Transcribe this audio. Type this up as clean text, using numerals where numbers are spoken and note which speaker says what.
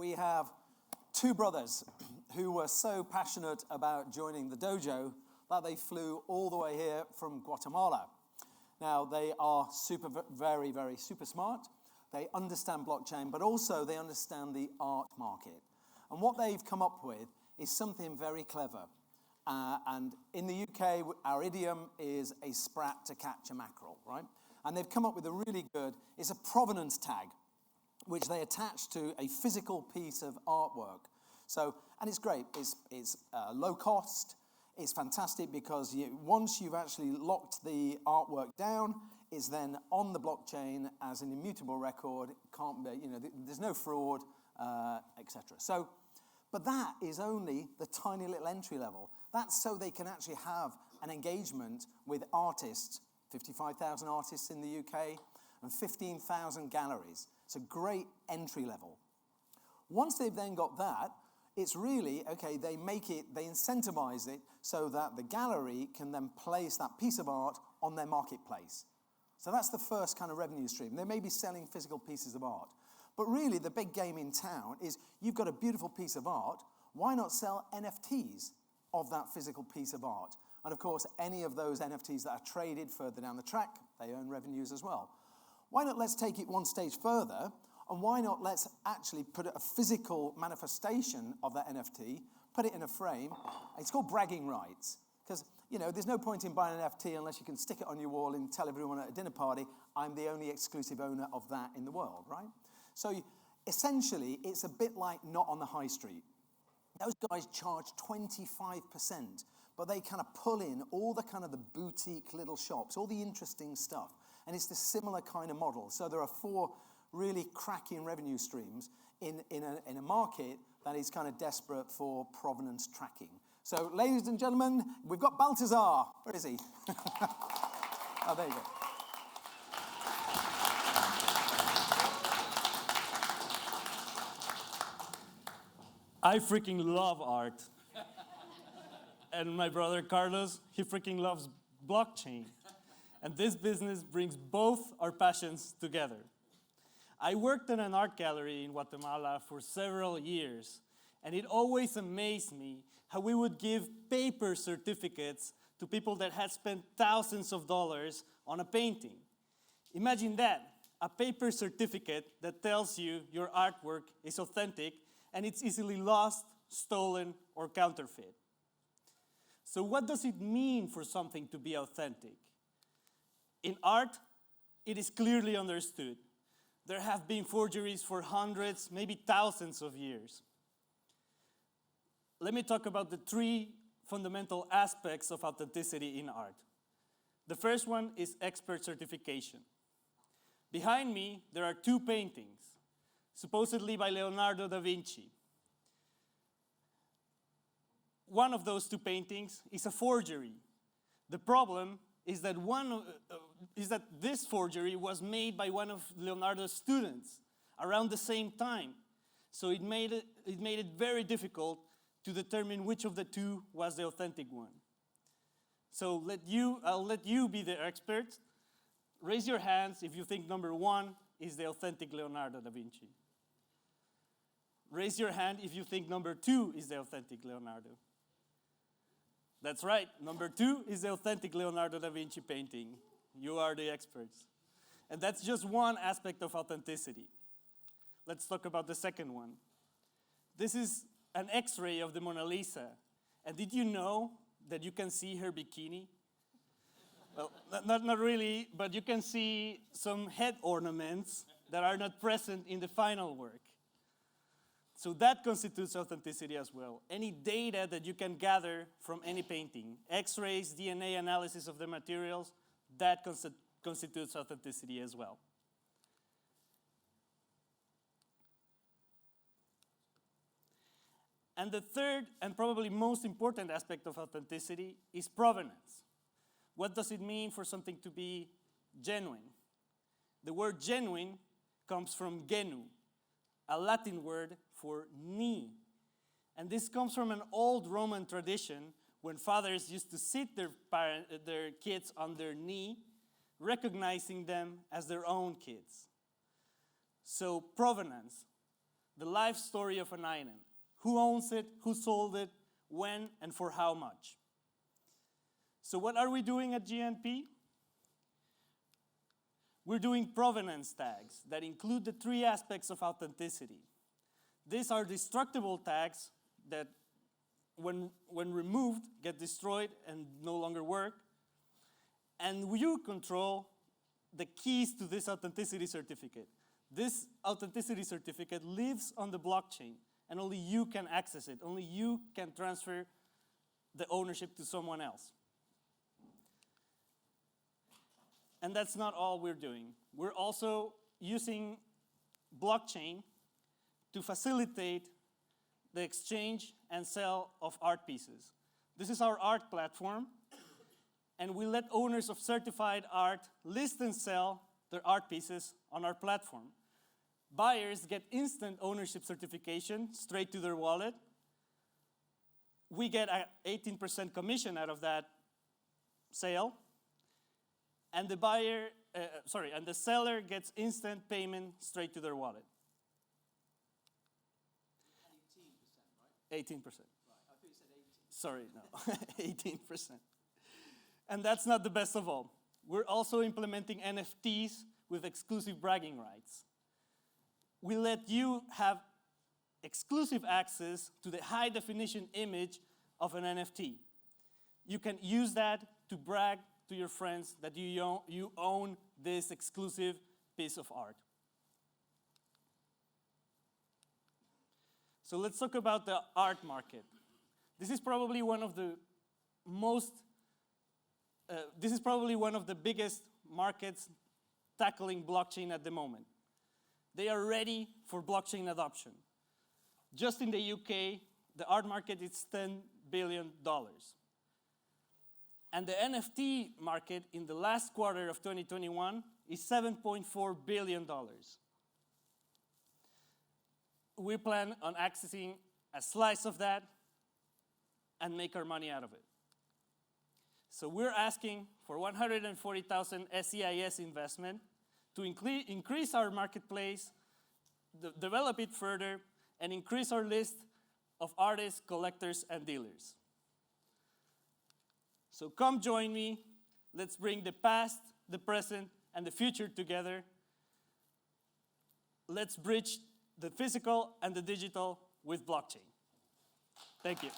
Speaker 1: we have two brothers who were so passionate about joining the dojo that they flew all the way here from Guatemala. Now, they are very, very super smart. They understand blockchain, but also they understand the art market. And what they've come up with is something very clever. And in the UK, our idiom is a sprat to catch a mackerel, right? And they've come up with a really good, it's a provenance tag, which they attach to a physical piece of artwork. So, and it's great. It's low cost. It's fantastic because once you've actually locked the artwork down, it's then on the blockchain as an immutable record. It can't be, there's no fraud, etc. So, but that is only the tiny little entry level. That's so they can actually have an engagement with artists, 55,000 artists in the UK, and 15,000 galleries. It's a great entry level. Once they've then got that, it's really, okay, they incentivize it so that the gallery can then place that piece of art on their marketplace. So that's the first kind of revenue stream. They may be selling physical pieces of art. But really, the big game in town is you've got a beautiful piece of art. Why not sell NFTs of that physical piece of art? And of course, any of those NFTs that are traded further down the track, they earn revenues as well. Why not let's take it one stage further, and why not let's actually put a physical manifestation of that NFT, put it in a frame. It's called bragging rights. Because, there's no point in buying an NFT unless you can stick it on your wall and tell everyone at a dinner party, I'm the only exclusive owner of that in the world, right? So essentially, it's a bit like Not on the High Street. Those guys charge 25%, but they kind of pull in all the kind of the boutique little shops, all the interesting stuff. And it's the similar kind of model. So there are 4 really cracking revenue streams in a market that is kind of desperate for provenance tracking. So, ladies and gentlemen, we've got Balthazar. Where is he? Oh, there you go.
Speaker 2: I freaking love art. And my brother Carlos, he freaking loves blockchain. And this business brings both our passions together. I worked in an art gallery in Guatemala for several years, and it always amazed me how we would give paper certificates to people that had spent thousands of dollars on a painting. Imagine that, a paper certificate that tells you your artwork is authentic and it's easily lost, stolen, or counterfeit. So what does it mean for something to be authentic? In art, it is clearly understood. There have been forgeries for hundreds, maybe thousands of years. Let me talk about the 3 fundamental aspects of authenticity in art. The first one is expert certification. Behind me, there are 2 paintings, supposedly by Leonardo da Vinci. One of those 2 paintings is a forgery. The problem is that this forgery was made by one of Leonardo's students around the same time. So it made it very difficult to determine which of the 2 was the authentic one. So I'll let you be the expert. Raise your hands if you think number 1 is the authentic Leonardo da Vinci. Raise your hand if you think number 2 is the authentic Leonardo. That's right, number 2 is the authentic Leonardo da Vinci painting. You are the experts. And that's just one aspect of authenticity. Let's talk about the second one. This is an X-ray of the Mona Lisa. And did you know that you can see her bikini? Well, not really, but you can see some head ornaments that are not present in the final work. So that constitutes authenticity as well. Any data that you can gather from any painting, X-rays, DNA analysis of the materials, that constitutes authenticity as well. And the third and probably most important aspect of authenticity is provenance. What does it mean for something to be genuine? The word genuine comes from genu, a Latin word for knee. And this comes from an old Roman tradition when fathers used to sit their kids on their knee, recognizing them as their own kids. So provenance, the life story of an item. Who owns it, who sold it, when, and for how much. So what are we doing at GNP? We're doing provenance tags that include the three aspects of authenticity. These are destructible tags that, when removed, get destroyed and no longer work. And you control the keys to this authenticity certificate. This authenticity certificate lives on the blockchain, and only you can access it. Only you can transfer the ownership to someone else. And that's not all we're doing. We're also using blockchain to facilitate the exchange and sale of art pieces. This is our art platform, and we let owners of certified art list and sell their art pieces on our platform. Buyers get instant ownership certification straight to their wallet. We get an 18% commission out of that sale, and the seller gets instant payment straight to their wallet.
Speaker 1: 18%, right?
Speaker 2: 18%.
Speaker 1: Right, I thought you said 18.
Speaker 2: Sorry, no, 18%. And that's not the best of all. We're also implementing NFTs with exclusive bragging rights. We let you have exclusive access to the high-definition image of an NFT. You can use that to brag to your friends that you own this exclusive piece of art. So let's talk about the art market. This is probably one of the biggest markets tackling blockchain at the moment. They are ready for blockchain adoption. Just in the UK, the art market is $10 billion. And the NFT market in the last quarter of 2021 is $7.4 billion. We plan on accessing a slice of that and make our money out of it. So we're asking for 140,000 SEIS investment to increase our marketplace, develop it further, and increase our list of artists, collectors, and dealers. So come join me. Let's bring the past, the present, and the future together. Let's bridge the physical and the digital with blockchain. Thank you.